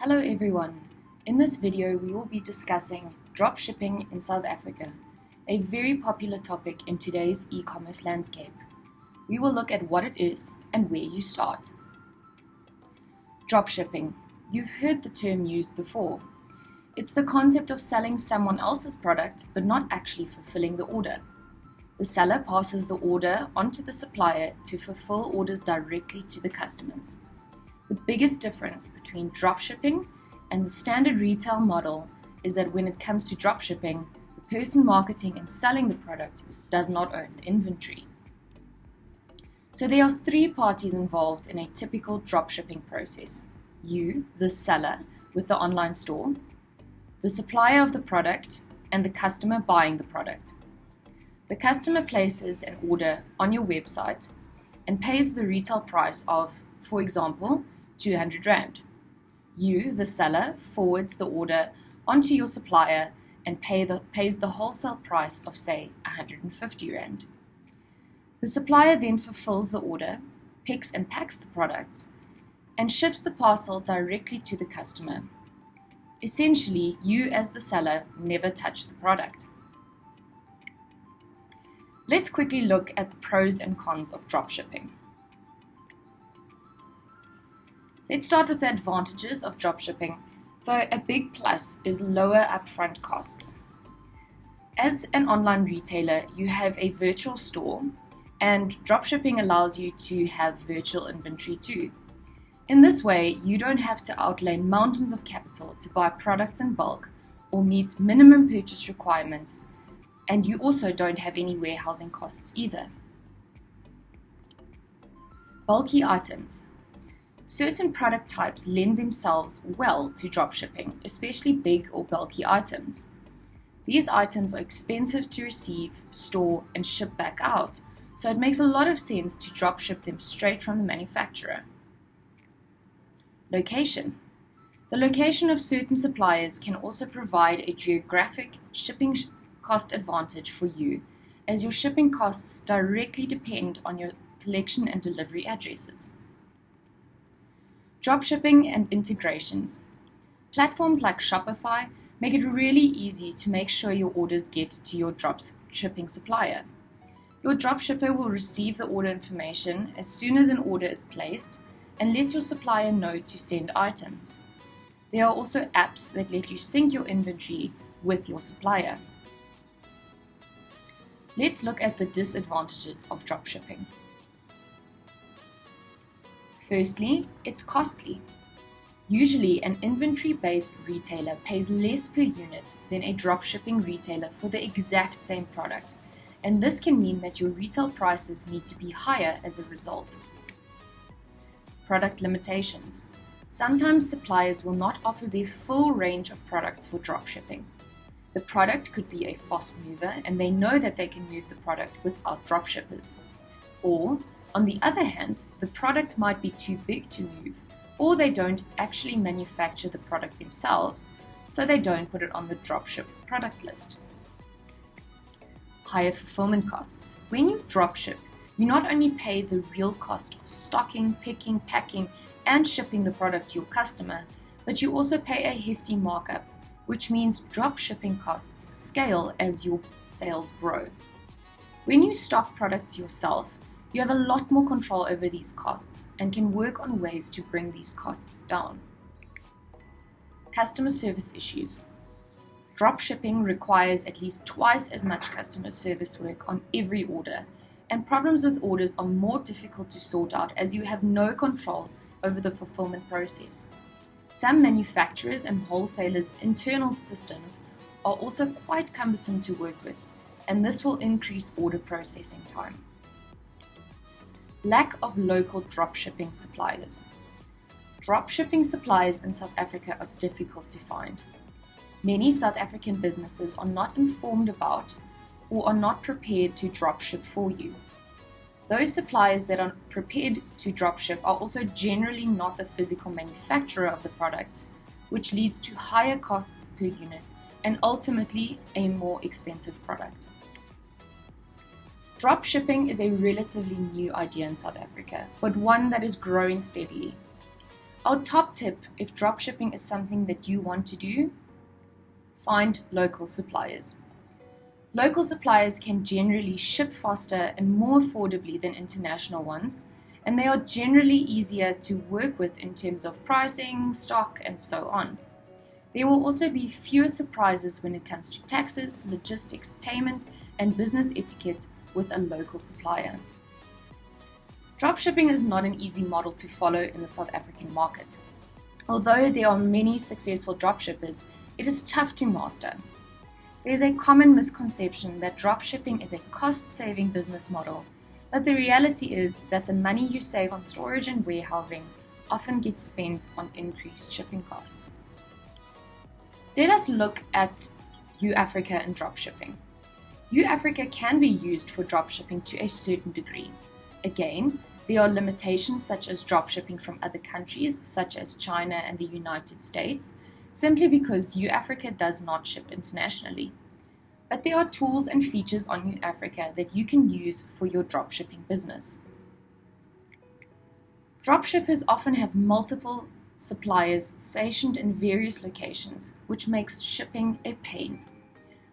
Hello everyone. In this video we will be discussing dropshipping in South Africa, a very popular topic in today's e-commerce landscape. We will look at what it is and where you start. Dropshipping. You've heard the term used before. It's the concept of selling someone else's product but not actually fulfilling the order. The seller passes the order onto the supplier to fulfill orders directly to the customers. The biggest difference between dropshipping and the standard retail model is that when it comes to dropshipping, the person marketing and selling the product does not own the inventory. So there are three parties involved in a typical dropshipping process. You, the seller, with the online store, the supplier of the product, and the customer buying the product. The customer places an order on your website and pays the retail price of, for example, 200 Rand. You, the seller, forwards the order onto your supplier and pays the wholesale price of, say, 150 Rand. The supplier then fulfills the order, picks and packs the products, and ships the parcel directly to the customer. Essentially, you as the seller never touch the product. Let's quickly look at the pros and cons of dropshipping. Let's start with the advantages of dropshipping. So a big plus is lower upfront costs. As an online retailer, you have a virtual store, and dropshipping allows you to have virtual inventory too. In this way, you don't have to outlay mountains of capital to buy products in bulk or meet minimum purchase requirements, and you also don't have any warehousing costs either. Bulky items. Certain product types lend themselves well to dropshipping, especially big or bulky items. These items are expensive to receive, store, and ship back out, so it makes a lot of sense to dropship them straight from the manufacturer. Location. The location of certain suppliers can also provide a geographic shipping cost advantage for you, as your shipping costs directly depend on your collection and delivery addresses. Dropshipping and integrations. Platforms like Shopify make it really easy to make sure your orders get to your dropshipping supplier. Your dropshipper will receive the order information as soon as an order is placed and lets your supplier know to send items. There are also apps that let you sync your inventory with your supplier. Let's look at the disadvantages of dropshipping. Firstly, it's costly. Usually, an inventory-based retailer pays less per unit than a dropshipping retailer for the exact same product, and this can mean that your retail prices need to be higher as a result. Product limitations. Sometimes suppliers will not offer their full range of products for dropshipping. The product could be a fast mover and they know that they can move the product without dropshippers. Or, on the other hand, the product might be too big to move, or they don't actually manufacture the product themselves, so they don't put it on the dropship product list. Higher fulfillment costs. When you dropship, you not only pay the real cost of stocking, picking, packing, and shipping the product to your customer, but you also pay a hefty markup, which means dropshipping costs scale as your sales grow. When you stock products yourself, you have a lot more control over these costs and can work on ways to bring these costs down. Customer service issues. Dropshipping requires at least twice as much customer service work on every order, and problems with orders are more difficult to sort out as you have no control over the fulfillment process. Some manufacturers and wholesalers' internal systems are also quite cumbersome to work with, and this will increase order processing time. Lack of local dropshipping suppliers. Dropshipping suppliers in South Africa are difficult to find. Many South African businesses are not informed about or are not prepared to dropship for you. Those suppliers that are prepared to dropship are also generally not the physical manufacturer of the products, which leads to higher costs per unit and ultimately a more expensive product. Dropshipping is a relatively new idea in South Africa, but one that is growing steadily. Our top tip, if dropshipping is something that you want to do, find local suppliers. Local suppliers can generally ship faster and more affordably than international ones, and they are generally easier to work with in terms of pricing, stock, and so on. There will also be fewer surprises when it comes to taxes, logistics, payment, and business etiquette with a local supplier. Dropshipping is not an easy model to follow in the South African market. Although there are many successful dropshippers, it is tough to master. There is a common misconception that dropshipping is a cost-saving business model, but the reality is that the money you save on storage and warehousing often gets spent on increased shipping costs. Let us look at UAFRICA and dropshipping. UAFRICA can be used for dropshipping to a certain degree. Again, there are limitations such as dropshipping from other countries such as China and the United States, simply because UAFRICA does not ship internationally. But there are tools and features on UAFRICA that you can use for your dropshipping business. Dropshippers often have multiple suppliers stationed in various locations, which makes shipping a pain.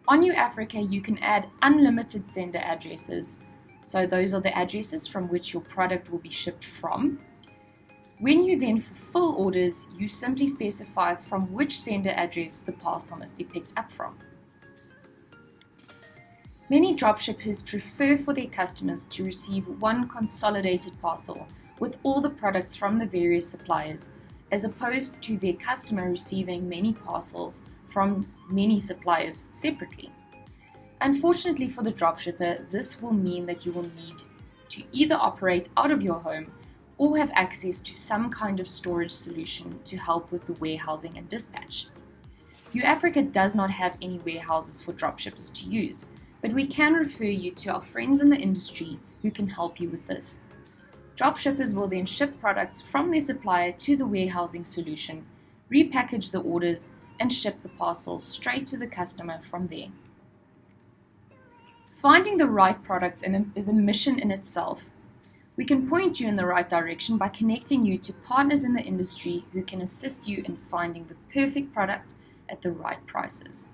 On UAFRICA, you can add unlimited sender addresses, so those are the addresses from which your product will be shipped from. When you then fulfill orders, you simply specify from which sender address the parcel must be picked up from. Many dropshippers prefer for their customers to receive one consolidated parcel with all the products from the various suppliers, as opposed to their customer receiving many parcels from many suppliers separately. Unfortunately for the dropshipper, this will mean that you will need to either operate out of your home or have access to some kind of storage solution to help with the warehousing and dispatch. UAFRICA does not have any warehouses for dropshippers to use, but we can refer you to our friends in the industry who can help you with this. Dropshippers will then ship products from their supplier to the warehousing solution, repackage the orders, and ship the parcels straight to the customer from there. Finding the right product is a mission in itself. We can point you in the right direction by connecting you to partners in the industry who can assist you in finding the perfect product at the right prices.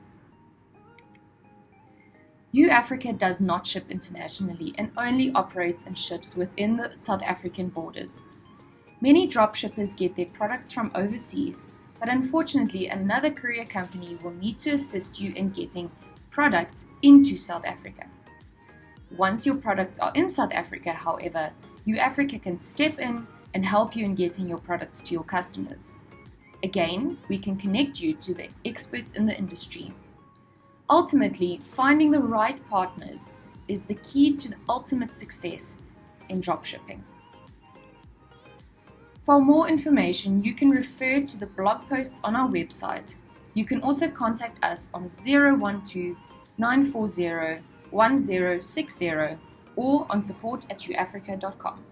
UAFRICA does not ship internationally and only operates and ships within the South African borders. Many dropshippers get their products from overseas, but unfortunately another courier company will need to assist you in getting products into South Africa. Once your products are in South Africa, however, UAFRICA can step in and help you in getting your products to your customers. Again, we can connect you to the experts in the industry. Ultimately, finding the right partners is the key to the ultimate success in dropshipping. For more information, you can refer to the blog posts on our website. You can also contact us on 012 940 1060 or on support@uafrica.com.